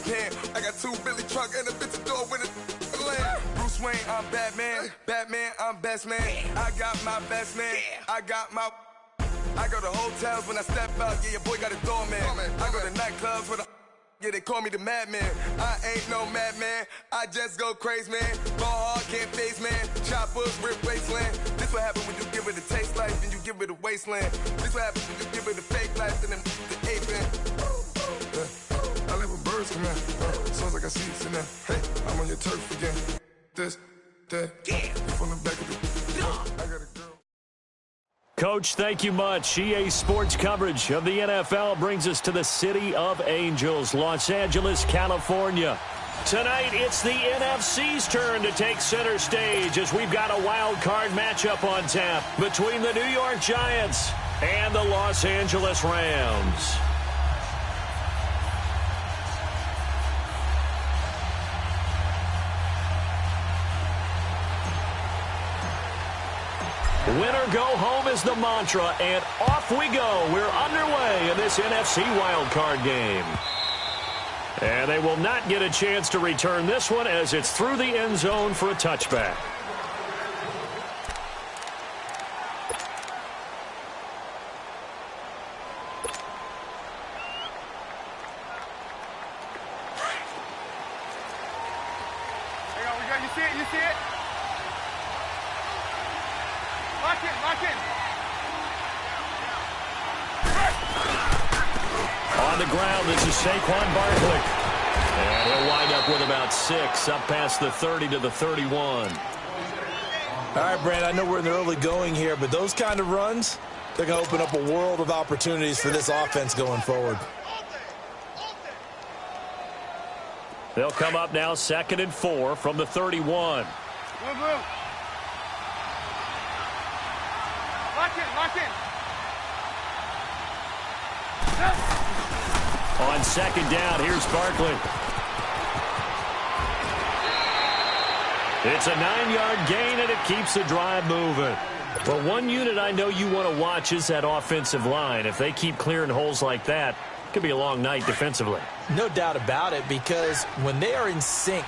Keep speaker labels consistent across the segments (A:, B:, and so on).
A: pen. I got 2 Billy truck and a bitch door with a land. Bruce Wayne, I'm Batman. Batman, I'm best man. I got my best man. I got my... I go to hotels when I step out. Yeah, your boy got a doorman. I go to nightclubs with a... Yeah, they call me the madman. I ain't no madman. I just go crazy, man. Ball hard, can't face, man. Choppers, rip wasteland. This what happen when you give it a taste life and you give it a wasteland. This what happens when you give it a fake life and then the ape in. I live with birds come in. Sounds like I see it in there. Hey, I'm on your turf again. This, that, from the back of the... I got a girl.
B: Coach, thank you much. EA Sports coverage of the NFL brings us to the City of Angels, Los Angeles, California. Tonight, it's the NFC's turn to take center stage as we've got a wild card matchup on tap between the New York Giants and the Los Angeles Rams. Winner go home is the mantra, and off we go. We're underway in this NFC wildcard game. And they will not get a chance to return this one as it's through the end zone for a touchback.
C: You see it? You see it? Lock in, lock in.
B: On the ground, this is Saquon Barkley. And he'll wind up with about 6, up past the 30 to the 31.
D: All right, Brand, I know we're in the early going here, but those kind of runs, they're going to open up a world of opportunities for this offense going forward.
B: They'll come up now 2nd and 4 from the 31.
C: Move, move. Lock in, lock in.
B: On 2nd down, here's Barkley. It's a 9-yard gain, and it keeps the drive moving. But one unit I know you want to watch is that offensive line. If they keep clearing holes like that, it could be a long night defensively.
D: No doubt about it, because when they are in sync,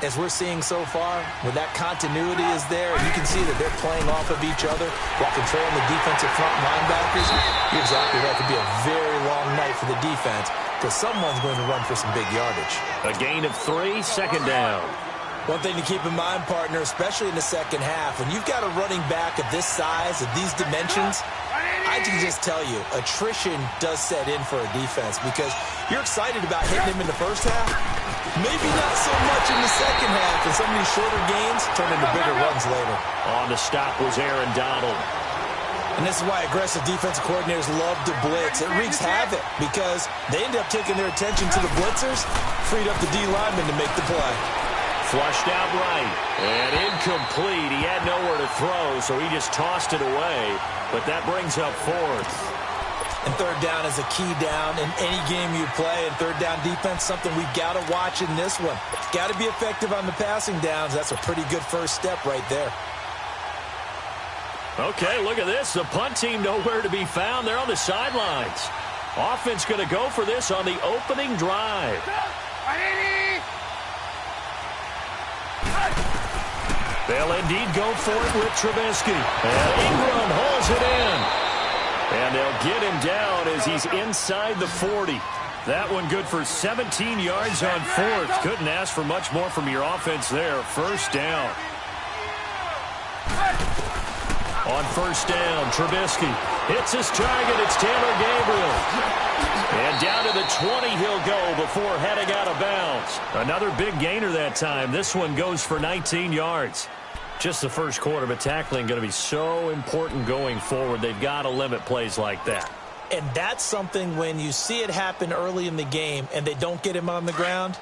D: as we're seeing so far, when that continuity is there, and you can see that they're playing off of each other while controlling the defensive front linebackers, you're exactly right. It could be a very long night for the defense because someone's going to run for some big yardage.
B: A gain of 3, 2nd down.
D: One thing to keep in mind, partner, especially in the second half, when you've got a running back of this size, of these dimensions, I can just tell you, attrition does set in for a defense because you're excited about hitting him in the first half. Maybe not so much in the second half, and some of these shorter gains turn into bigger runs later.
B: On the stop was Aaron Donald.
D: And this is why aggressive defensive coordinators love to blitz. It wreaks havoc because they end up taking their attention to the blitzers, freed up the D lineman to make the play.
B: Flushed out right, and incomplete. He had nowhere to throw, so he just tossed it away. But that brings up 4th.
D: And 3rd down is a key down in any game you play. And 3rd down defense, something we've got to watch in this one. Got to be effective on the passing downs. That's a pretty good first step right there.
B: Okay, look at this. The punt team nowhere to be found. They're on the sidelines. Offense going to go for this on the opening drive. They'll indeed go for it with Trubisky. And Ingram holds it in. And they'll get him down as he's inside the 40. That one good for 17 yards on 4th. Couldn't ask for much more from your offense there. 1st down. On 1st down, Trubisky hits his target. It's Taylor Gabriel. And down to the 20 he'll go before heading out of bounds. Another big gainer that time. This one goes for 19 yards. Just the first quarter, but tackling going to be so important going forward. They've got to limit plays like that.
D: And that's something when you see it happen early in the game and they don't get him on the ground,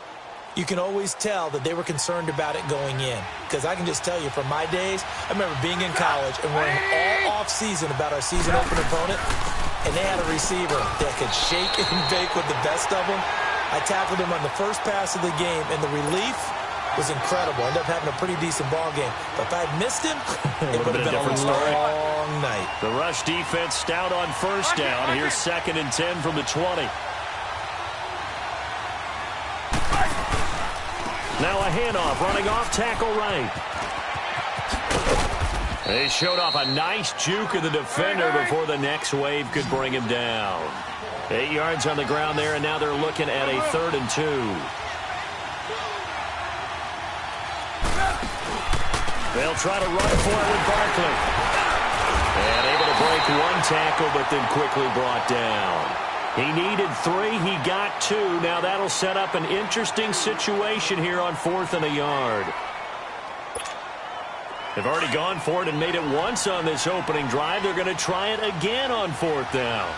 D: you can always tell that they were concerned about it going in. Because I can just tell you from my days, I remember being in college and worrying all off-season about our season opener opponent, and they had a receiver that could shake and bake with the best of them. I tackled him on the first pass of the game, and the relief was incredible. I ended up having a pretty decent ball game. But if I had missed him, it would have been a long night.
B: The rush defense stout on 1st down. Here's 2nd and 10 from the 20. Now a handoff running off tackle right. They showed off a nice juke of the defender before the next wave could bring him down. 8 yards on the ground there, and now they're looking at a 3rd and 2. They'll try to run for it with Barkley. And able to break one tackle, but then quickly brought down. He needed 3. He got 2. Now that'll set up an interesting situation here on 4th and a yard. They've already gone for it and made it once on this opening drive. They're going to try it again on 4th down.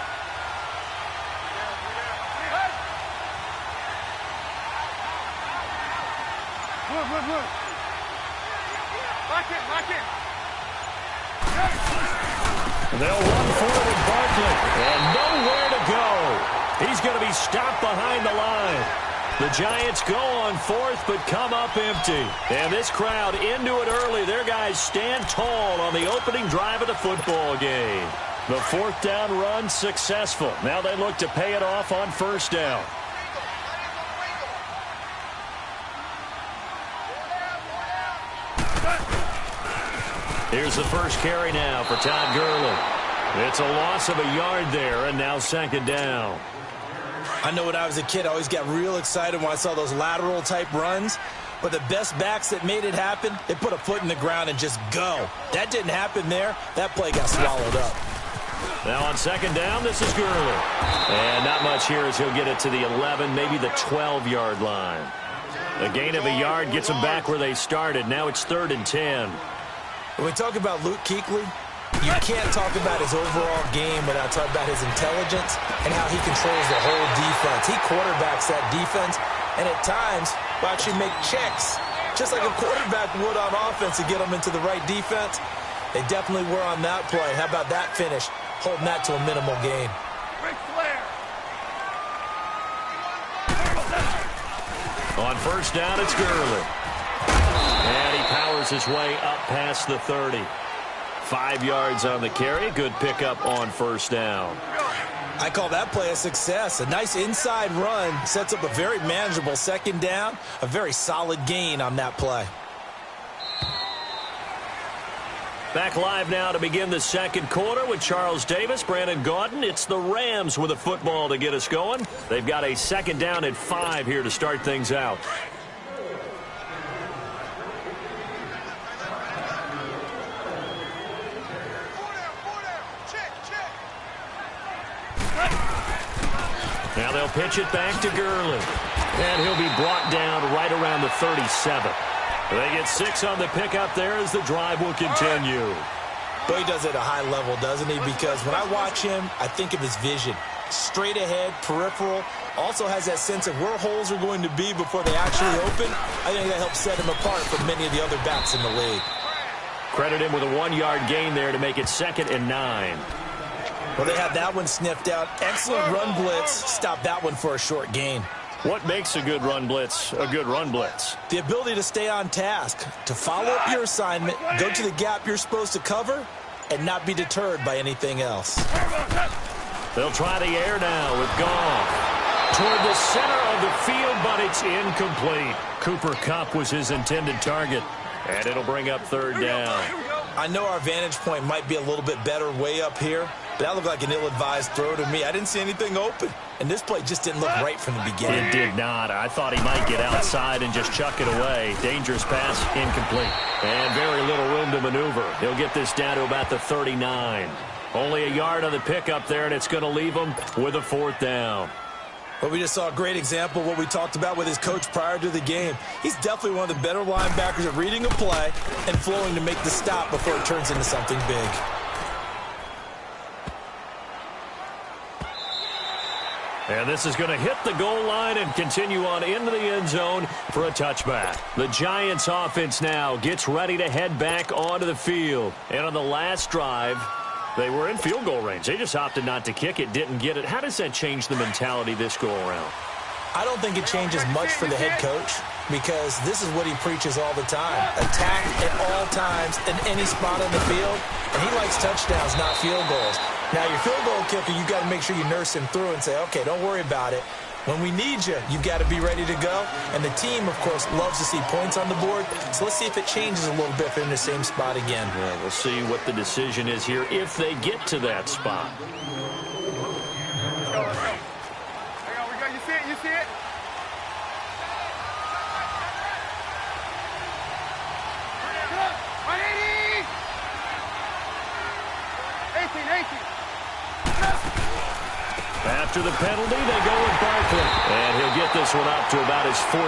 C: Lock in.
B: They'll run forward with Barkley. And nowhere to go. He's going to be stopped behind the line. The Giants go on 4th, but come up empty. And this crowd into it early. Their guys stand tall on the opening drive of the football game. The 4th down run successful. Now they look to pay it off on 1st down. Here's the first carry now for Todd Gurley. It's a loss of a yard there, and now 2nd down.
D: I know when I was a kid, I always got real excited when I saw those lateral-type runs. But the best backs that made it happen, they put a foot in the ground and just go. That didn't happen there. That play got swallowed up.
B: Now on 2nd down, this is Gurley. And not much here as he'll get it to the 11, maybe the 12-yard line. A gain of a yard gets them back where they started. Now it's 3rd and 10.
D: When we talk about Luke Kuechly, you can't talk about his overall game without talking about his intelligence and how he controls the whole defense. He quarterbacks that defense, and at times will actually make checks, just like a quarterback would on offense to get them into the right defense. They definitely were on that play. How about that finish, holding that to a minimal gain.
B: On 1st down, it's Gurley. And he powers his way up past the 30. 5 yards on the carry. Good pickup on 1st down.
D: I call that play a success. A nice inside run sets up a very manageable 2nd down. A very solid gain on that play.
B: Back live now to begin the 2nd quarter with Charles Davis, Brandon Gaudin. It's the Rams with a football to get us going. They've got a 2nd down at 5 here to start things out. Now they'll pitch it back to Gurley. And he'll be brought down right around the 37. They get 6 on the pickup there as the drive will continue.
D: But he does it at a high level, doesn't he? Because when I watch him, I think of his vision. Straight ahead, peripheral. Also has that sense of where holes are going to be before they actually open. I think that helps set him apart from many of the other backs in the league.
B: Credit him with a 1-yard gain there to make it 2nd and 9.
D: Well, they had that one sniffed out. Excellent run blitz. Stop that one for a short gain.
B: What makes a good run blitz a good run blitz?
D: The ability to stay on task, to follow up your assignment, go to the gap you're supposed to cover, and not be deterred by anything else.
B: They'll try the air now with Goff. Toward the center of the field, but it's incomplete. Cooper Kupp was his intended target, and it'll bring up 3rd down.
D: I know our vantage point might be a little bit better way up here, but that looked like an ill-advised throw to me. I didn't see anything open, and this play just didn't look right from the beginning.
B: It did not. I thought he might get outside and just chuck it away. Dangerous pass, incomplete. And very little room to maneuver. He'll get this down to about the 39. Only a yard on the pickup there, and it's going to leave him with a 4th down.
D: Well, we just saw a great example of what we talked about with his coach prior to the game. He's definitely one of the better linebackers at reading a play and flowing to make the stop before it turns into something big.
B: And this is going to hit the goal line and continue on into the end zone for a touchback. The Giants offense now gets ready to head back onto the field. And on the last drive, they were in field goal range. They just opted not to kick it, didn't get it. How does that change the mentality this go around?
D: I don't think it changes much for the head coach because this is what he preaches all the time. Attack at all times in any spot on the field. And he likes touchdowns, not field goals. Now, your field goal kicker, you got to make sure you nurse him through and say, okay, don't worry about it. When we need you, you've got to be ready to go. And the team, of course, loves to see points on the board. So let's see if it changes a little bit if they're in the same spot again.
B: Yeah, we'll see what the decision is here if they get to that spot.
C: Let's go, let's go. Hang on, we go. You see it? You see it? Good. 180! 18.
B: After the penalty, they go with Barkley. And he'll get this one up to about his 14.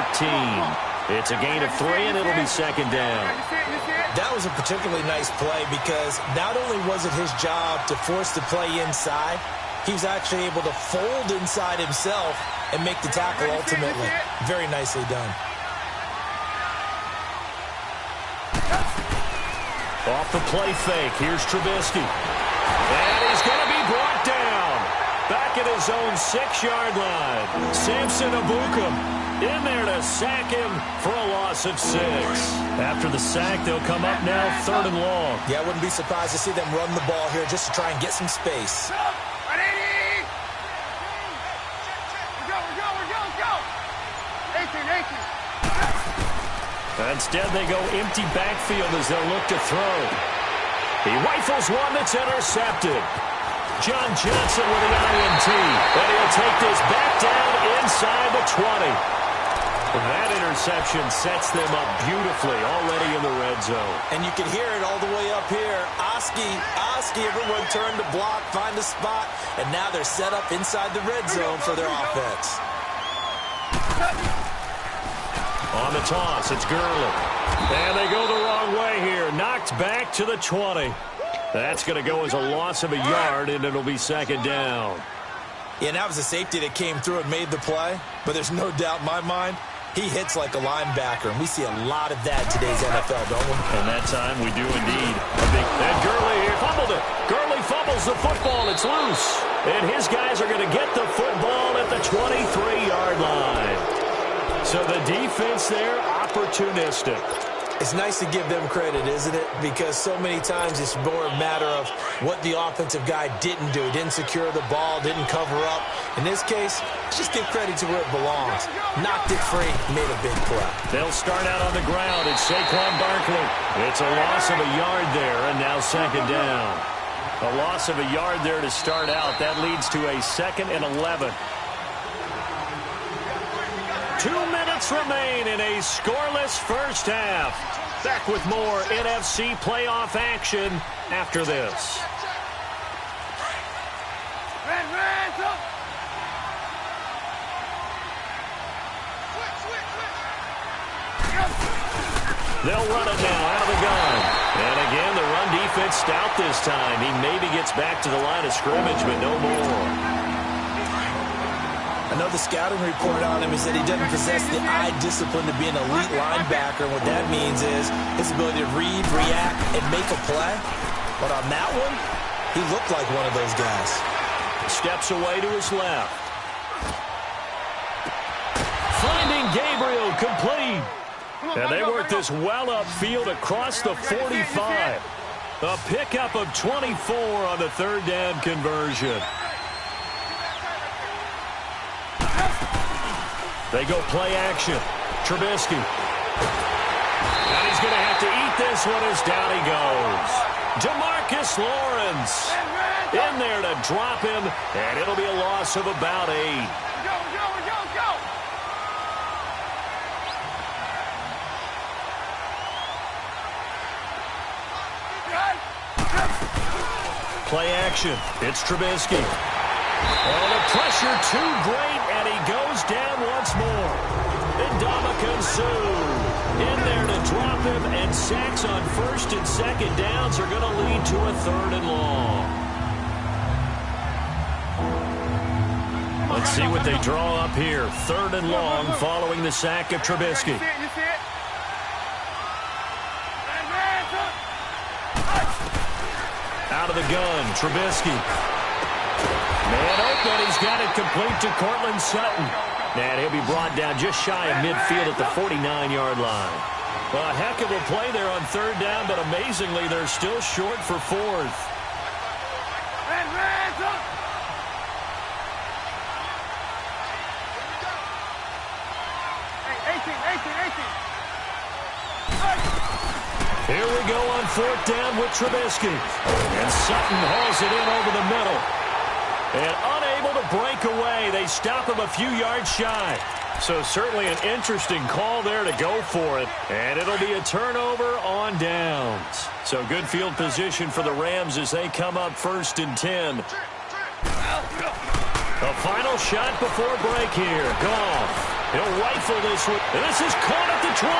B: It's a gain of 3, and it'll be second down.
D: That was a particularly nice play because not only was it his job to force the play inside, he was actually able to fold inside himself and make the tackle ultimately. Very nicely done.
B: Off the play fake, here's Trubisky. And he's going to be brought down. Back at his own 6-yard line. Samson Abukum in there to sack him for a loss of 6. After the sack, they'll come up now 3rd and long.
D: Yeah, I wouldn't be surprised to see them run the ball here just to try and get some space.
B: Instead, they go empty backfield as they'll look to throw. He rifles one that's intercepted. John Johnson with the INT. And he'll take this back down inside the 20. That interception sets them up beautifully already in the red zone.
D: And you can hear it all the way up here. Oski, everyone turned to block, find a spot, and now they're set up inside the red zone for their offense.
B: On the toss, it's Gurley. And they go the wrong way here. Knocked back to the 20. That's going to go as a loss of a yard, and it'll be second down.
D: Yeah, and that was a safety that came through and made the play. But there's no doubt in my mind, he hits like a linebacker, and we see a lot of that in today's NFL, don't we?
B: And that time we do indeed. And Gurley here fumbled it. Gurley fumbles the football. It's loose. And his guys are going to get the football at the 23-yard line. So the defense there, opportunistic.
D: It's nice to give them credit, isn't it? Because so many times it's more a matter of what the offensive guy didn't do. Didn't secure the ball, didn't cover up. In this case, just give credit to where it belongs. Knocked it free, made a big play.
B: They'll start out on the ground. It's Saquon Barkley. It's a loss of a yard there, and now second down. A loss of a yard there to start out. That leads to a 2nd and 11. 2 minutes remain in a scoreless first half. Back with more NFC playoff action after this. They'll run it now out of the gun. And again, the run defense stout this time. He maybe gets back to the line of scrimmage, but no more.
D: I know the scouting report on him is that he doesn't possess the eye discipline to be an elite linebacker. And what that means is his ability to read, react, and make a play. But on that one, he looked like one of those guys.
B: Steps away to his left. Finding Gabriel complete. And they work this well upfield across the 45. A pickup of 24 on the 3rd down conversion. They go play action. Trubisky. And he's going to have to eat this one as down he goes. DeMarcus Lawrence in there to drop him, and it'll be a loss of about 8.
C: Go!
B: Play action. It's Trubisky. Oh, the pressure too great, and he goes down once more. Ndamukong Suh in there to drop him, and sacks on 1st and 2nd downs are going to lead to a 3rd and long. Let's see what they draw up here. 3rd and long following the sack of Trubisky.
C: You see it?
B: Out of the gun, Trubisky. Man open, he's got it complete to Cortland Sutton. And he'll be brought down just shy of midfield at the 49-yard line. A heck of a play there on 3rd down, but amazingly, they're still short for 4th. Here we go on 4th down with Trubisky. And Sutton hauls it in over the middle. And unable to break away. They stop him a few yards shy. So certainly an interesting call there to go for it. And it'll be a turnover on downs. So good field position for the Rams as they come up 1st and 10. A final shot before break here. Goff. He'll rifle this one. This is caught at the 20.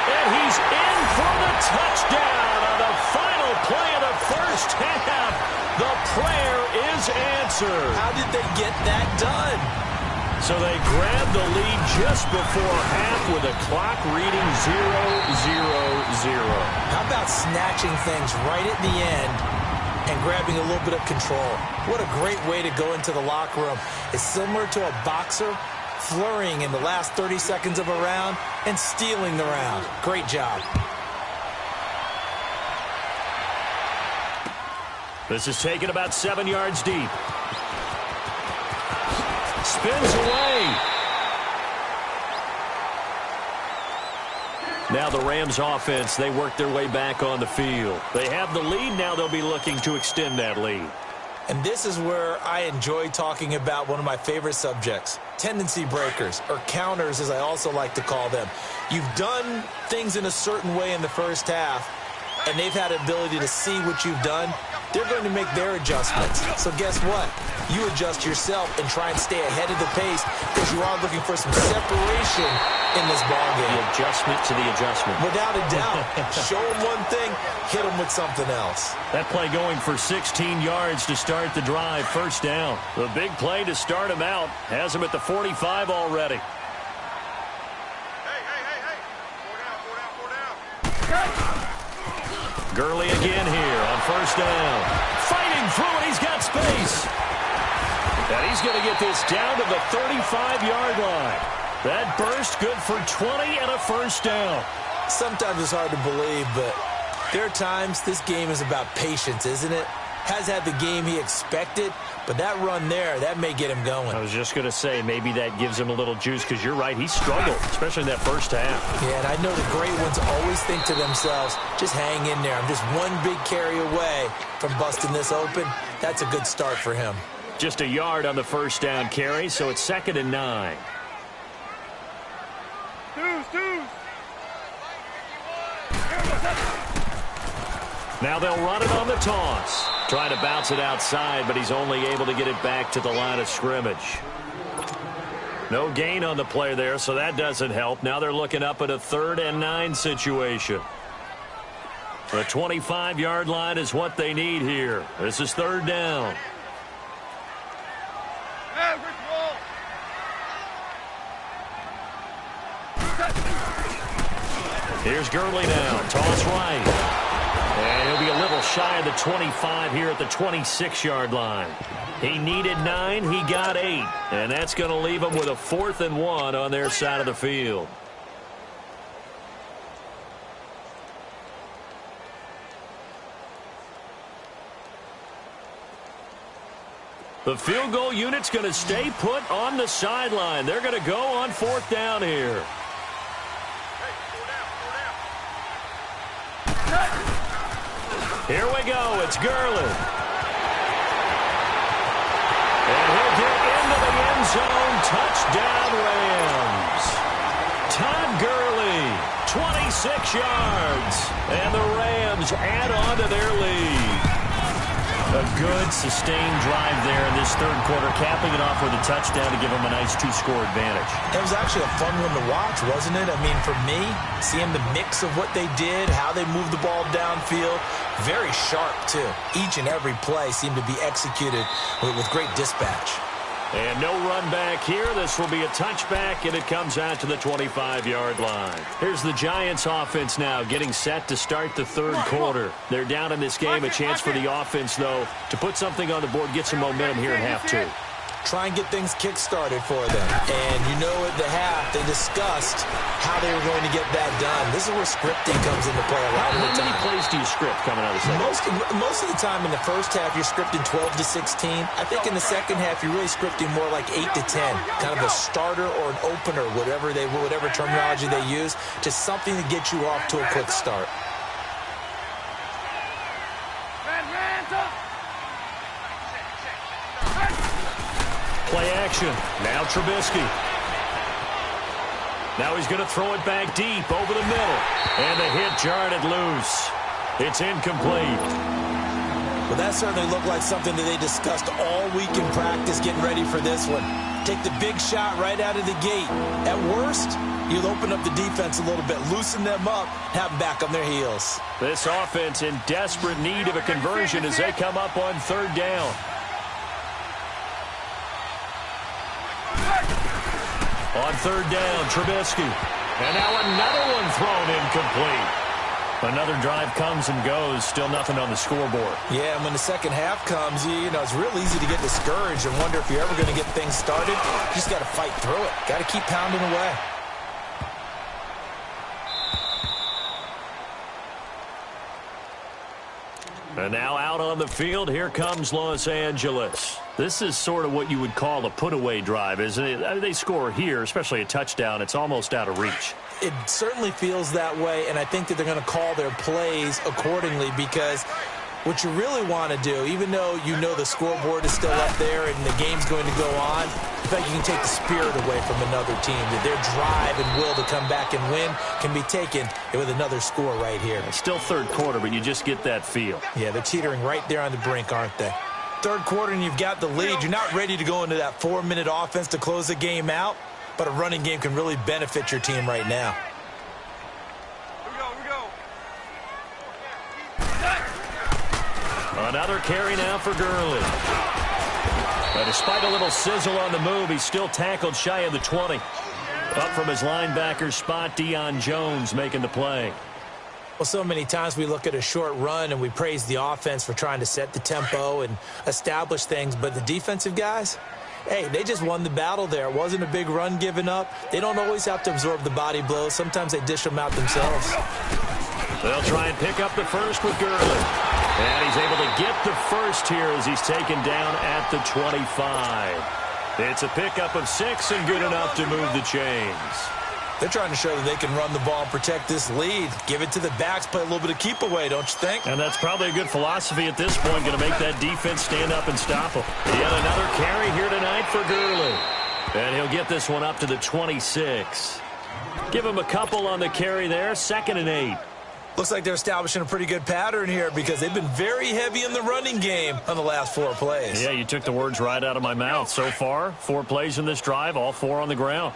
B: And he's in for the touchdown on the final play of the first half. The prayer is answered.
D: How did they get that done?
B: So they grabbed the lead just before half with a clock reading 0-0-0.
D: How about snatching things right at the end and grabbing a little bit of control? What a great way to go into the locker room. It's similar to a boxer flurrying in the last 30 seconds of a round and stealing the round. Great job.
B: This is taken about 7 yards deep. Spins away. Now the Rams offense, they work their way back on the field. They have the lead. Now they'll be looking to extend that lead.
D: And this is where I enjoy talking about one of my favorite subjects, tendency breakers, or counters as I also like to call them. You've done things in a certain way in the first half, and they've had the ability to see what you've done. They're going to make their adjustments. So guess what? You adjust yourself and try and stay ahead of the pace because you are looking for some separation in this ballgame.
B: The adjustment to the adjustment.
D: Without a doubt. Show them one thing, hit them with something else.
B: That play going for 16 yards to start the drive. 1st down. The big play to start him out. Has him at the 45 already. Gurley again here on 1st down. Fighting through it. He's got space. And he's going to get this down to the 35-yard line. That burst good for 20 and a 1st down.
D: Sometimes it's hard to believe, but there are times this game is about patience, isn't it? Has had the game he expected, but that run there, that may get him going.
B: I was just going to say, maybe that gives him a little juice because you're right. He struggled, especially in that 1st half.
D: Yeah, and I know the great ones always think to themselves, just hang in there. I'm just one big carry away from busting this open. That's a good start for him.
B: Just a yard on the 1st down carry, so it's 2nd and 9. Now they'll run it on the toss. Trying to bounce it outside, but he's only able to get it back to the line of scrimmage. No gain on the play there, so that doesn't help. Now they're looking up at a 3rd and 9 situation. The 25-yard line is what they need here. This is 3rd down. Here's Gurley now. Toss right. And he'll be a little shy of the 25 here at the 26-yard line. He needed 9. He got 8. And that's going to leave him with a 4th and 1 on their side of the field. The field goal unit's going to stay put on the sideline. They're going to go on 4th down here. Here we go. It's Gurley. And he'll get into the end zone. Touchdown, Rams. Todd Gurley, 26 yards. And the Rams add on to their lead. A good, sustained drive there in this 3rd quarter, capping it off with a touchdown to give them a nice 2-score advantage.
D: It was actually a fun one to watch, wasn't it? I mean, for me, seeing the mix of what they did, how they moved the ball downfield, very sharp, too. Each and every play seemed to be executed with great dispatch.
B: And no run back here. This will be a touchback, and it comes out to the 25-yard line. Here's the Giants offense now getting set to start the 3rd quarter. They're down in this game. A chance for the offense, though, to put something on the board, get some momentum here in half 2.
D: try and get things kick-started for them. And you know at the half, they discussed how they were going to get that done. This is where scripting comes into play a lot of the time.
B: How many plays do you script coming out of the second?
D: Most of the time in the first half, you're scripting 12 to 16. I think in the second half, you're really scripting more like 8 to 10, kind of a starter or an opener, whatever terminology they use, just something to get you off to a quick start.
B: Play action. Now Trubisky. Now he's going to throw it back deep over the middle. And the hit jarred it loose. It's incomplete.
D: Well, that certainly looked like something that they discussed all week in practice getting ready for this one. Take the big shot right out of the gate. At worst, you'll open up the defense a little bit, loosen them up, have them back on their heels.
B: This offense in desperate need of a conversion as they come up on third down. On third down, Trubisky. And now another one thrown incomplete. Another drive comes and goes, still nothing on the scoreboard.
D: Yeah, and when the second half comes, you know, it's real easy to get discouraged and wonder if you're ever going to get things started. You just got to fight through it. Got to keep pounding away.
B: And now out on the field, here comes Los Angeles. This is sort of what you would call a put-away drive, isn't it? I mean, they score here, especially a touchdown. It's almost out of reach.
D: It certainly feels that way, and I think that they're going to call their plays accordingly because what you really want to do, even though you know the scoreboard is still up there and the game's going to go on, in fact, you can take the spirit away from another team. That their drive and will to come back and win can be taken with another score right here.
B: It's still third quarter, but you just get that feel.
D: Yeah, they're teetering right there on the brink, aren't they? Third quarter and you've got the lead. You're not ready to go into that 4-minute offense to close the game out, but a running game can really benefit your team right now.
B: Another carry now for Gurley. But despite a little sizzle on the move, he's still tackled shy of the 20. Up from his linebacker spot, Deion Jones making the play.
D: Well, so many times we look at a short run and we praise the offense for trying to set the tempo and establish things, but the defensive guys, hey, they just won the battle there. It wasn't a big run given up. They don't always have to absorb the body blows. Sometimes they dish them out themselves.
B: They'll try and pick up the first with Gurley. And he's able to get the first here as he's taken down at the 25. It's a pickup of 6 and good enough to move the chains.
D: They're trying to show that they can run the ball and protect this lead. Give it to the backs, play a little bit of keep away, don't you think?
B: And that's probably a good philosophy at this point, going to make that defense stand up and stop them. Yet another carry here tonight for Gurley. And he'll get this one up to the 26. Give him a couple on the carry there, 2nd and 8.
D: Looks like they're establishing a pretty good pattern here because they've been very heavy in the running game on the last 4 plays.
B: Yeah, you took the words right out of my mouth. So far, 4 plays in this drive, all 4 on the ground.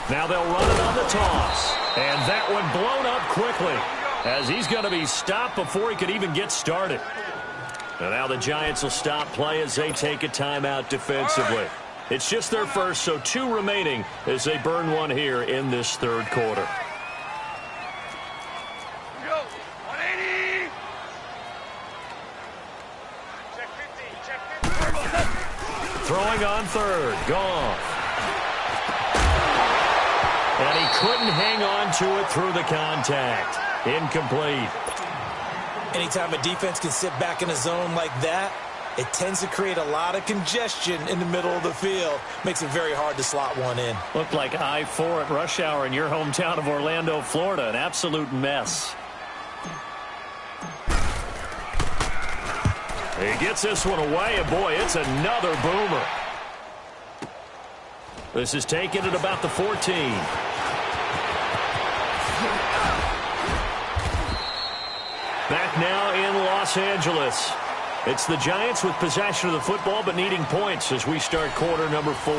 B: Now they'll run it on the toss. And that one blown up quickly as he's going to be stopped before he could even get started. And now the Giants will stop play as they take a timeout defensively. It's just their first, so 2 remaining as they burn one here in this third quarter. Throwing on third, gone. And he couldn't hang on to it through the contact. Incomplete.
D: Anytime a defense can sit back in a zone like that, it tends to create a lot of congestion in the middle of the field. Makes it very hard to slot one in.
B: Looked like I-4 at rush hour in your hometown of Orlando, Florida. An absolute mess. He gets this one away, and boy, it's another boomer. This is taken at about the 14. Back now in Los Angeles. It's the Giants with possession of the football but needing points as we start quarter number 4.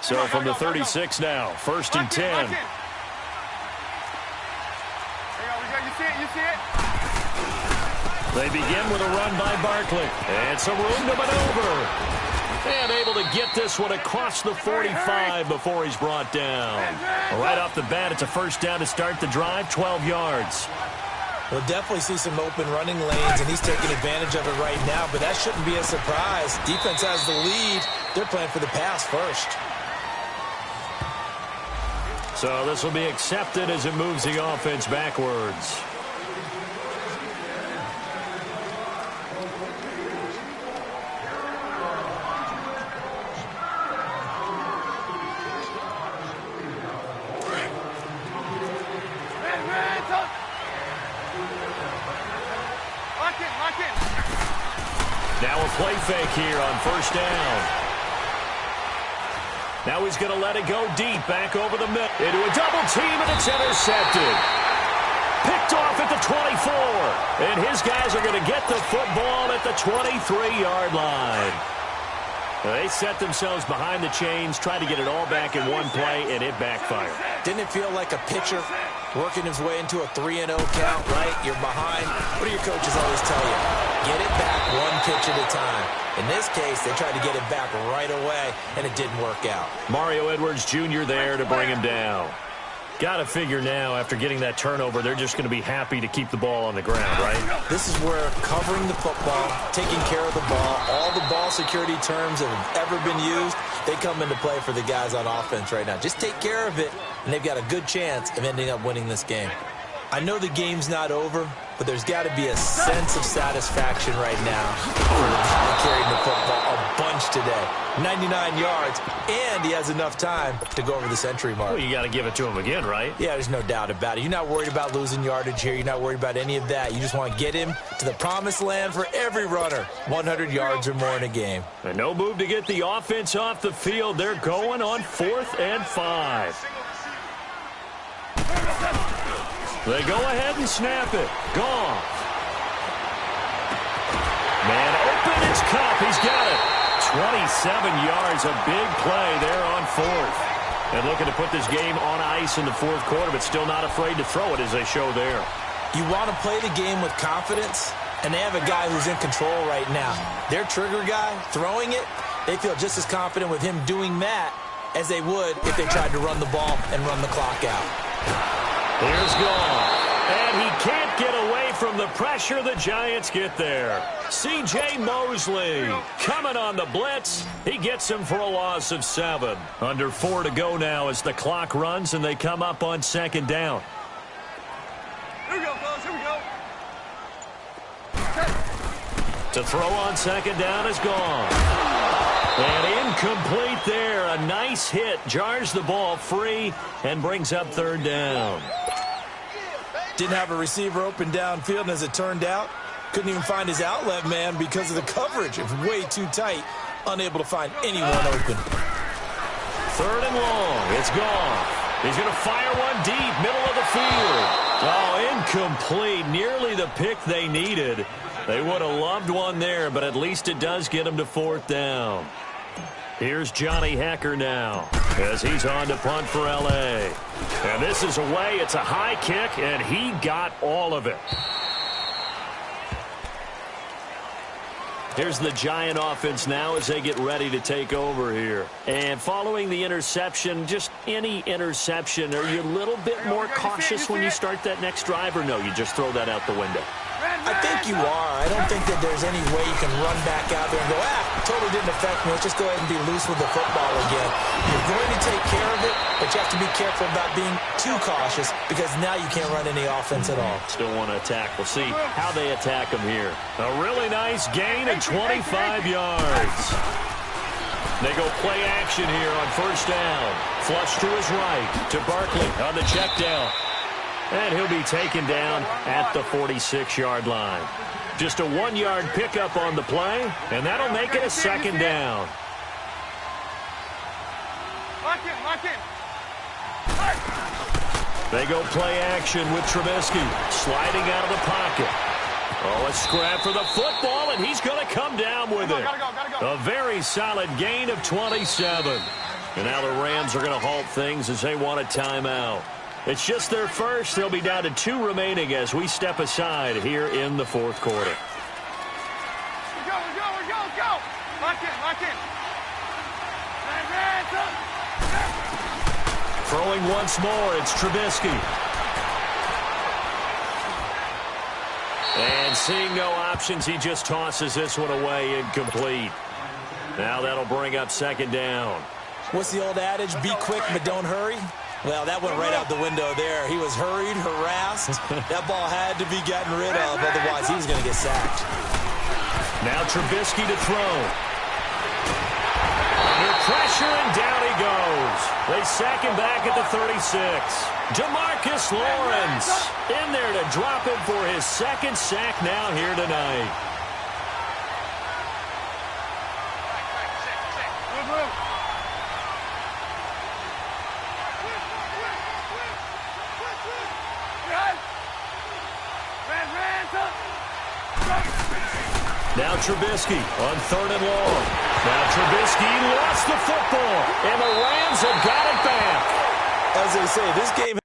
B: So from the 36 now, 1st and 10.
C: you see it?
B: They begin with a run by Barkley. And some room to maneuver. And able to get this one across the 45 before he's brought down. Right off the bat, it's a first down to start the drive, 12 yards.
D: We'll definitely see some open running lanes, and he's taking advantage of it right now, but that shouldn't be a surprise. Defense has the lead. They're playing for the pass first.
B: So this will be accepted as it moves the offense backwards. Now a play fake here on first down. Now he's going to let it go deep, back over the middle. Into a double team, and it's intercepted. Picked off at the 24. And his guys are going to get the football at the 23-yard line. They set themselves behind the chains, tried to get it all back in one play, and it backfired.
D: Didn't it feel like a pitcher working his way into a 3-0 count, right? You're behind. What do your coaches always tell you? Get it back one pitch at a time. In this case, they tried to get it back right away, and it didn't work out.
B: Mario Edwards Jr. there to bring him down. Got to figure now, after getting that turnover, they're just going to be happy to keep the ball on the ground, right?
D: This is where covering the football, taking care of the ball, all the ball security terms that have ever been used, they come into play for the guys on offense right now. Just take care of it, and they've got a good chance of ending up winning this game. I know the game's not over, but there's got to be a sense of satisfaction right now for the guy carrying the football a bunch today. 99 yards, and he has enough time to go over the century mark.
B: Well, you got to give it to him again, right?
D: Yeah, there's no doubt about it. You're not worried about losing yardage here. You're not worried about any of that. You just want to get him to the promised land for every runner. 100 yards or more in a game.
B: And no move to get the offense off the field. They're going on 4th and 5. They go ahead and snap it. Goff. Man open, it's Cup. He's got it. 27 yards, a big play there on 4th. And looking to put this game on ice in the 4th quarter, but still not afraid to throw it as they show there.
D: You want to play the game with confidence, and they have a guy who's in control right now. Their trigger guy, throwing it, they feel just as confident with him doing that as they would if they tried to run the ball and run the clock out.
B: Here's Goff. And he can't get away from the pressure. The Giants get there. C.J. Mosley coming on the blitz. He gets him for a loss of 7. Under 4 to go now as the clock runs, and they come up on 2nd down.
C: Here we go, fellas. Here we go.
B: To throw on 2nd down is gone. And incomplete there. A nice hit. Jars the ball free and brings up 3rd down.
D: Didn't have a receiver open downfield, and as it turned out, couldn't even find his outlet man because of the coverage. It was way too tight. Unable to find anyone open.
B: 3rd and long. It's gone. He's going to fire one deep, middle of the field. Oh, incomplete. Nearly the pick they needed. They would have loved one there, but at least it does get him to 4th down. Here's Johnny Hecker now as he's on to punt for L.A. And this is away. It's a high kick, and he got all of it. Here's the Giant offense now as they get ready to take over here. And following the interception, just any interception, are you a little bit more cautious when you start that next drive, or no, you just throw that out the window?
D: I think you are. I don't think that there's any way you can run back out there and go, totally didn't affect me. Let's just go ahead and be loose with the football again. You're going to take care of it, but you have to be careful about being too cautious because now you can't run any offense at all.
B: Still want to attack. We'll see how they attack him here. A really nice gain of 25 yards. They go play action here on 1st down. Flush to his right to Barkley on the check down. And he'll be taken down at the 46-yard line. Just a 1-yard pickup on the play, and that'll make it a 2nd down.
C: Lock in.
B: They go play action with Trubisky, sliding out of the pocket. Oh, a scrap for the football, and he's going to come down with it.
C: Gotta go.
B: A very solid gain of 27. And now the Rams are going to halt things as they want a timeout. It's just their first. They'll be down to 2 remaining as we step aside here in the fourth quarter.
C: Go. Lock in.
B: Throwing once more, it's Trubisky. And seeing no options, he just tosses this one away incomplete. Now that'll bring up second down.
D: What's the old adage? Be quick, but don't hurry. Well, that went right out the window there. He was hurried, harassed. That ball had to be gotten rid of, otherwise he was going to get sacked.
B: Now Trubisky to throw. Under pressure, and down he goes. They sack him back at the 36. DeMarcus Lawrence in there to drop him for his second sack now here tonight. Now Trubisky on 3rd and long. Now Trubisky lost the football, and the Rams have got it back.
D: As they say, this game...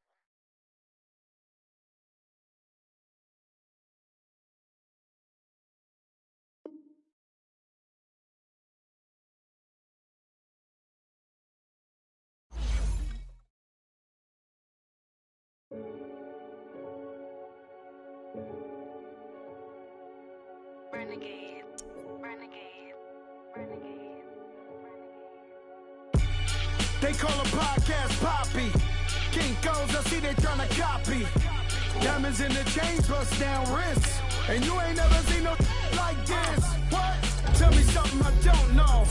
E: They call a podcast Poppy. Kinkos, I see they tryna copy. Diamonds in the chains, bust down wrists. And you ain't never seen no like this. What? Tell me something I don't know.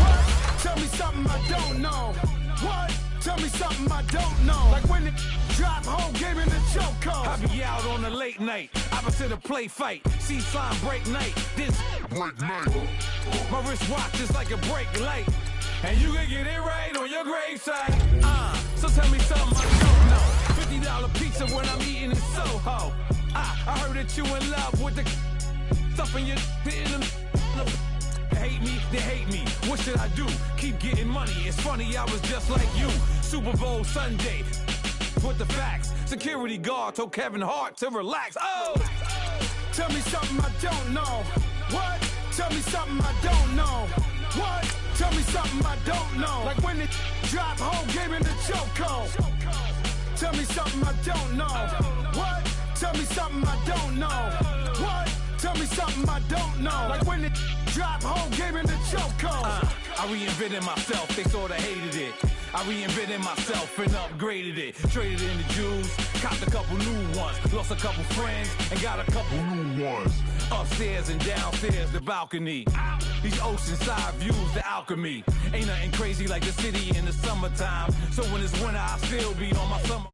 E: What? Tell me something I don't know. What? Tell me something I don't know. Like when it drop, whole game in the chokehold.
F: I be out on a late night, opposite a play fight. See slime break night, this break night. My wrist watch is like a brake light. And you can get it right on your gravesite. So tell me something I don't know. $50 pizza when I'm eating in Soho. I heard that you in love with the stuff in your in the hate me, they hate me. What should I do? Keep getting money. It's funny, I was just like you. Super Bowl Sunday. With the facts. Security guard told Kevin Hart to relax. Oh!
E: Tell me something I don't know. What? Tell me something I don't know. What? Tell me something I don't know. Like when it drop, whole game in the chokehold. Tell me something I don't know. What? Tell me something I don't know. What? Tell me something I don't know. Like when it drop, whole game in the chokehold.
F: I reinvented myself, they sorta hated it. I reinvented myself and upgraded it. Traded in the Jews, copped a couple new ones. Lost a couple friends and got a couple new ones. Upstairs and downstairs, the balcony. These oceanside views, the alchemy. Ain't nothing crazy like the city in the summertime. So when it's winter, I still be on my summer.